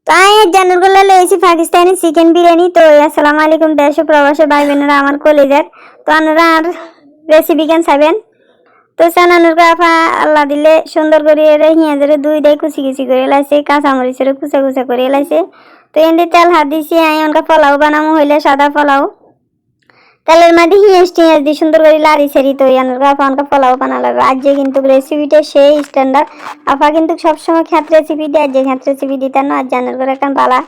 তাই জানুর গুলো লইছি পাকিস্তানি চিকেন বিরিয়ানি। তো আসসালামু আলাইকুম দেশ ও প্রবাসী ভাই বোনেরা আমার কলেজের। তো আপনারা আর রেসিপি কেন চাইবেন? তো চানানুর গাফা আল্লাহ দিলে সুন্দর করে হিঁয়াজের দুই দেয় কুচি কুচি করে লাইছে, কাঁচামরিচের কুচা কুচা করে লাইছে। তো এনে তেল হাত দিছি, আই অনকা পোলাও বানামো হইলে সাদা পোলাও তেলের মধ্যে হিঁয়াজ টিঁয়াজ দিয়ে সুন্দর করে লাড়ি ছেড়ি তো ইয়ানুর গাফা অনকা পোলাও বানা লাগবে। আজ যে কিন্তু রেসিপিটা সেই স্ট্যান্ডার্ড। আপা কিন্তু সবসময় খ্যাত রেসিপি দিয়ে, আজ যে খ্যাত রেসিপি দিতেন না। আজ জানার করে একটা বালা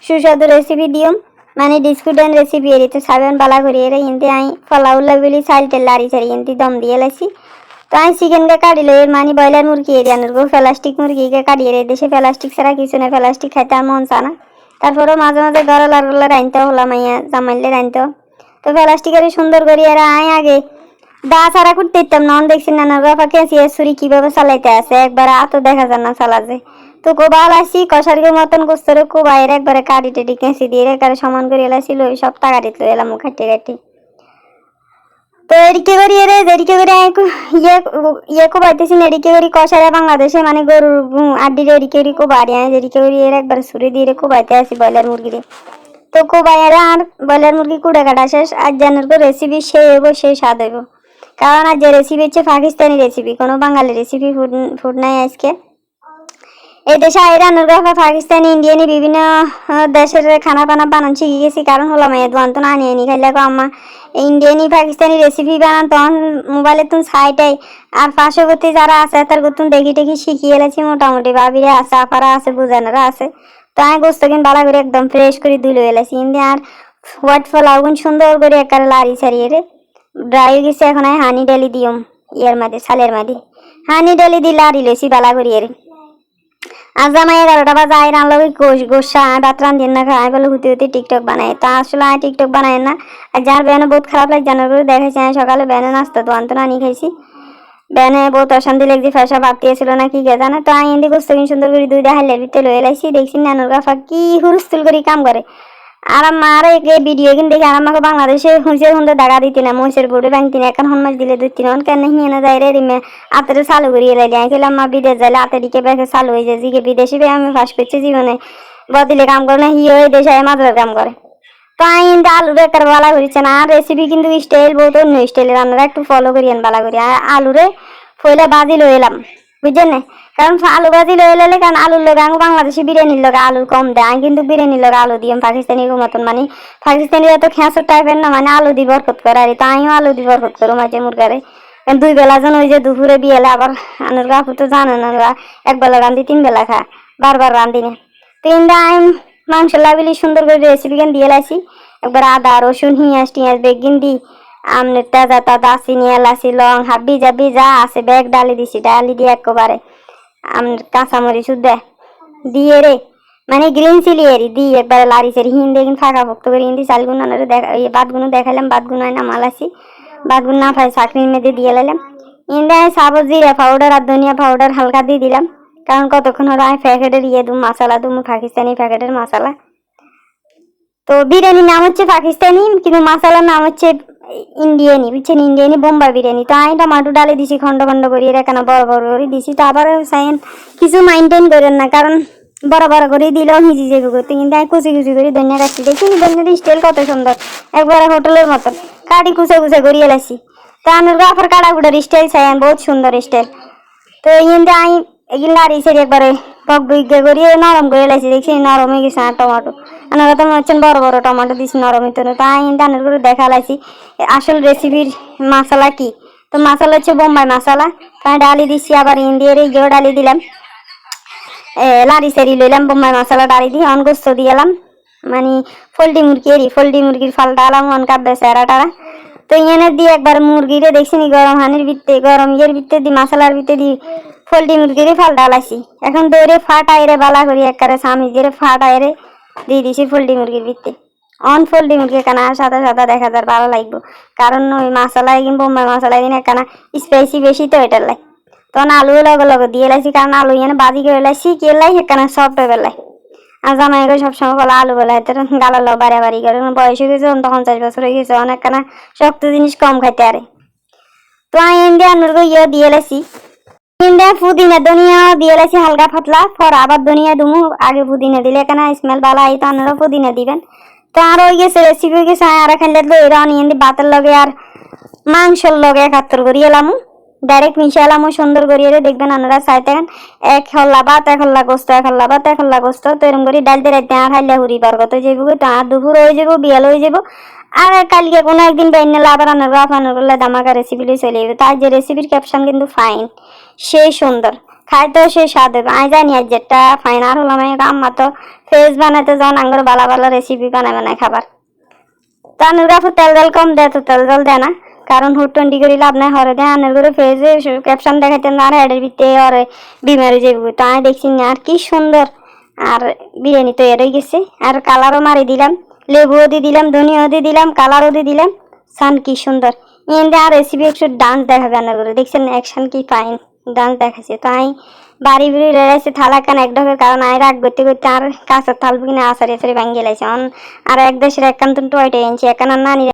সুস্বাদু রেসিপি দিও, মানে ডিসকুটেন রেসিপি এর তো সাবেন বালা করি এর ইনতে আই পোলাও লাগবেলি চালতে লাড়ি ছেড়ি ইনতে দম দিয়ে লাইছি। তো আমি চিকেনকে কাটি লো, এর মানে ব্রয়লার মুরগি এর আনার গো প্লাস্টিক মুরগিকে কাটি এর দেশে প্লাস্টিক ছাড়া কিছু না, প্লাস্টিক খাইতে আর মন চা না। তারপরেও মাঝে মাঝে গরলার রাঁধতে হলাম মাইয়া জামাইলে রাঁধতে। তো প্লাস্টিকের সুন্দর করে এরা আয় আগে দা ছাড়া করতে দিতাম না, দেখছি নানার বাপা কেঁচি ছুরি কিভাবে চালাইতে আছে, একবার আতো দেখা যায় না চালাতে। তো কোবাল আসি কষারিকে মতন গোস্তরে কোবাইয়ের একবারে কাটি টেটি কেঁচি দিয়ে একবারে সমান করে এলাছিল ওই সব টাকা দিত এলাম কাটি কাটি। তো এদিকে করি এরে যেদিকে করে ইয়ে কোবাইতেছি না, এদিকে করি কষারে বাংলাদেশে মানে গরুর আড্ডির এদিকে করি কোবাড়ি আয়, যেদিকে করি এর একবার ছুরি দিয়ে কোবাইতে আসি ব্রয়লার মুরগিরে। তো কোবাইয়েরা আর ব্রয়লার মুরগি কুড়ে কাটা শেষ। আজ জানার রেসিপি সেই হইব, সেই স্বাদ হইব। কারণ আজ যে রেসিপি হচ্ছে পাকিস্তানি রেসিপি, কোনো বাঙালি রেসিপি ফুড নাই আজকে। এই দেশে রান্নার গল্প পাকিস্তানি ইন্ডিয়ানি বিভিন্ন দেশের খানা পানা বানান শিখে গেছি। কারণ হলো মেয়ে দোয়ান তো না নিয়ে নি খাইলে আম্মা ইন্ডিয়ানি পাকিস্তানি রেসিপি বানান তখন মোবাইলে তুমি ছাইটাই। আর পার্শ্ববর্তী যারা আছে তার তুমি দেখি টেখি শিখিয়ে এলেছি মোটামুটি, ভাবিরা আছে আপারা আছে বুঝানোরা আছে। তো আমি গোস্ত কিন বালা করে একদম ফ্রেশ করে ধুলে এলাইছি ইন্দি। আর হোয়াইট ফলাও সুন্দর করে একারে লাড়ি ছাড়িয়ে রে ড্রাই হয়ে গেছে। এখন আমি হানি ডালি দিম ইয়ের মাঝে ছালের মাঝে হানি ডালি দিয়ে লাড়ি লইছি বালা করিয়ে রে। আর জামাই 11টা বাজে আয় রান্না গোসা ভাত রান্ধি না খাই বলে হুতে হুতে টিকটক বানাই। তা আসলে আমি টিকটক বানাই না। আর যার ব্যানে বহুত খারাপ লাগে জানার করে দেখেছি। আমি সকালে ব্যানে নাস্তা তো আনতো না নিয়ে খাইছি, ব্যানে বহুত অশান্তি লাগছে, ফেসা ভাবতেছিল না কি কে জানে। তো আমি এদিকে গোস্ত সুন্দর করে দুই দেখাইলে ভিতরে লয়ে লাইছি। দেখছি নানুর গাফা কি হুরুস্তুল করে কাম করে। আর আমার ভিডিও কিন্তু দেখি আর আমাকে বাংলাদেশে হুঁচের হুঁদে দাগা দিতি না, মহিষের বোর্ডে ব্যাংতি না, এখন হনমাস দিলে দিতি না কেন হিয়ে না যাই রে রিমে আতেরে চালু করিয়ে লাইলি। আমি খেলাম মা বিদেশ যাইলে আতে দিকে ব্যাগে চালু হয়ে যায় জিকে বিদেশি বে আমি ফাঁস করছি জীবনে বদিলে কাম করে না, হিয়ে হয়ে দেশে মাঝের কাম করে। তো আমি কিন্তু আলু বেকার বালা করিছে না। আর রেসিপি কিন্তু স্টাইল বহুত অন্য স্টাইলের, আপনারা একটু ফলো করিয়েন বালা করি। আলুরে ফইলে বাজি লয়ে এলাম বুঝছেন না, কারণ আলু ভাজি লয়ে এলে কারণ আলুর লগে আমি বাংলাদেশি বিরিয়ানির লগে আলু কম দেয়। আমি কিন্তু বিরিয়ানির লগে আলু দিই পাকিস্তানি মতন, মানে পাকিস্তানি এত খেঁচর টাইপের না, মানে আলু দি বরকত করে। আর তো আমিও আলু দি বরকত করো মাঝে মুরগারে। দুই বেলা যেন ওই যে দুপুরে বিয়েলে আবার আনুর গাফু তো জানে না, এক বেলা রান্ধি 3 বেলা খা, বারবার রান্ধি না। তো ইন্দা আমি মাংস লাবিলি সুন্দর করে রেসিপি কেন দিয়ে লাইছি। একবার আদা রসুন হিঁয়াজ টিঁয়াজ বেগিন দি আমনে তেজা তাজা চিনি এলাচি লং হাবি জাবি যা আছে ব্যাগ ডালি দিছি, ডালি দিয়ে একবারে কাঁচামরিচ দে দিয়ে রে মানে গ্রিন চিলি এরি দি একবারে লাড়ি সেরি হিন্দি কিন্তু ফাঁকা ভক্ত করে হিন্দি চালগুলো বাদগুলো দেখাইলাম, বাদগুলো না মালাছি, বাদগুলো না ফাই চাকরির মেয়েদের দিয়ে লাইলাম। ইন্দে সাবত জিরা পাউডার আর ধনিয়া পাউডার হালকা দিয়ে দিলাম, কারণ কতক্ষণ হলো আমি প্যাকেটের দুম মশলা দুম পাকিস্তানি প্যাকেটের মশলা। তো বিরিয়ানির নাম হচ্ছে পাকিস্তানি কিন্তু মশলার নাম হচ্ছে ইন্ডিয়ানি বুঝছেন, ইন্ডিয়ানি বোম্বাই বিরিয়ানি। তো আমি টমাটো ডালে দিছি খন্ড খন্ড করি এখানে বড় বড় করে দিছি। তো আবার সাইন কিছু মাইনটেন করেন না, কারণ বড় বড় করে দিলেও হিজি যাবে করতে। কিন্তু আমি কুচি কুচি করি ধনিয়া কাটছি, দেখছি ধনিয়ার স্টাইল কত সুন্দর একবারে হোটেলের মতন কাটি কুচে কুচে করিয়ে লাইছি। তো আমার গাফার কাটা কুটার স্টাইল চাইন বহুত সুন্দর স্টাইল। তো ইন্দে আমি এগুলো লাড়ি সেরি একবারে বক বিজ্ঞে করিয়ে নরম করে লাইছি, দেখছি নরম হয়ে গেছে। আর টমাটো আমার কথা মনে হচ্ছেন বড় বড় টমাটো দিছি নরম হইতে না। তাই দানের করে দেখা লাইছি আসল রেসিপির মশলা কি। তো মশলা হচ্ছে বোম্বাই মশলা। তাই ডালি দিছি আবার ইন্ডিয়ার ইয়েও ডালি দিলাম, লাড়ি সেরি লইলাম বোম্বাই মশলা ডালি দিয়ে অন গোস্ত দিয়ে এলাম, মানে ফল্টি মুরগির ফালটা আলাম অন কাব্যে সেরা টারা। তো এনে দিয়ে একবার মুরগিরে দেখছি গরম হানির ভিত্তে গরম ইয়ের ভিত্তে দি মশলার ভিত্তে দি ফল্টি মুরগিরে ফাল ডালাইছি। এখন দৌড়ে ফাটাইরে বালা করি একবারে স্বামী দিয়ে ফাটাইরে দিয়ে দিছি ফল্টি মুরগির ভিত্তে। অন ফল্টি মুরগি কানা সাদা সাদা দেখা যায় ভালো লাগবে, কারণ ওই মশলা বোম্বাই মশলা দিন একখানা স্পাইসি বেশি তো এটার লাই। তখন আলু লগে লগে দিয়ে লাইছি, কারণ আলু এনে বাজি করে লাইছি কে লাই সেখানে সফট হয়ে বেলায়। আর জামাই করে সবসময় বলে আলু বেলায় গালার লোক বাড়ি বাড়ি করে বয়স হয়ে গেছে 50 বছর হয়ে গেছে, অনেকখানা শক্ত জিনিস কম খাইতে আরে। তো আমি ইন্ডিয়ান মুরগি ইয়ে দিয়ে লাইছি। ইন্দা পুদিনা ধনিয়া দিয়ে লাইছি হালকা পাতলা, পর আবার ধনিয়া দুমু, আগে পুদিনা দিলে এখানে স্মেল ভালো হয়, তো আপনারা পুদিনা দিবেন। তো আর হয়ে গেছে রেসিপি হয়ে গেছে, আর এখানে লইরা অনিয়ন দিয়ে ভাতের লগে আর মাংসের লগে একাত্তর করি এলামু, ডাইরেক্ট মিশে এলামু সুন্দর করিয়ে দেখবেন আপনারা চাই থাকেন। এক হল্লা ভাত, এক হল্লা গোস্ত, এক হল্লা ভাত, এক হল্লা গোস্ত, তো এরকম করে ডাল দিয়ে রাখতে আর হাইলে হুড়ি বরগত হয়ে যাবো, তো আর দুপুর হয়ে যাবো, বিয়াল হয়ে যাবো। আর কালকে কোনো একদিন বাইন আবার আপনার করলে দামাকা রেসিপি চলে যাবে। তাই যে রেসিপির ক্যাপশন কিন্তু ফাইন, সেই সুন্দর, খাইতেও সেই স্বাদ হবে। আমি জানি আজ যেটা ফাইন। আর হলাম আম্মা তো ফেস বানাতে যান, আঙ্গুর ভালো ভালো রেসিপি বানায় খাবার। তো আনুর গাফু তেল জল কম দেয়, তো তেল জল দেয় না, কারণ হুটন্ডি করি লাভ নাই, হরে দেয় আনুর করে ফেসে ক্যাপশন দেখাইতেন আর হেডের ভিতরে হরে বিমারি যাবো। তো আমি দেখছি না আর কি সুন্দর, আর বিরিয়ানি তো এরই গেছে। আর কালারও মারি দিলাম, লেবুও দিয়ে দিলাম, ধনিয়াও দিয়ে দিলাম, কালারও দিয়ে দিলাম, সান কি সুন্দর। এনে আর রেসিপি একটু ডান্স দেখাবে আনার করে, দেখছেন অ্যাকশন কি ফাইন ডান্স দেখাচ্ছে। তো আমি বাড়ি বুড়ি রেড়াইছে থালা কান এক ঢোকের, কারণ আয় রাগ করতে করতে আর কাঁচার থাল কিনে আসারি আসারি ভাঙ্গিয়ে লাইছে। আর এক দেশের একান্ত টয়টা এনেছি, একান নানি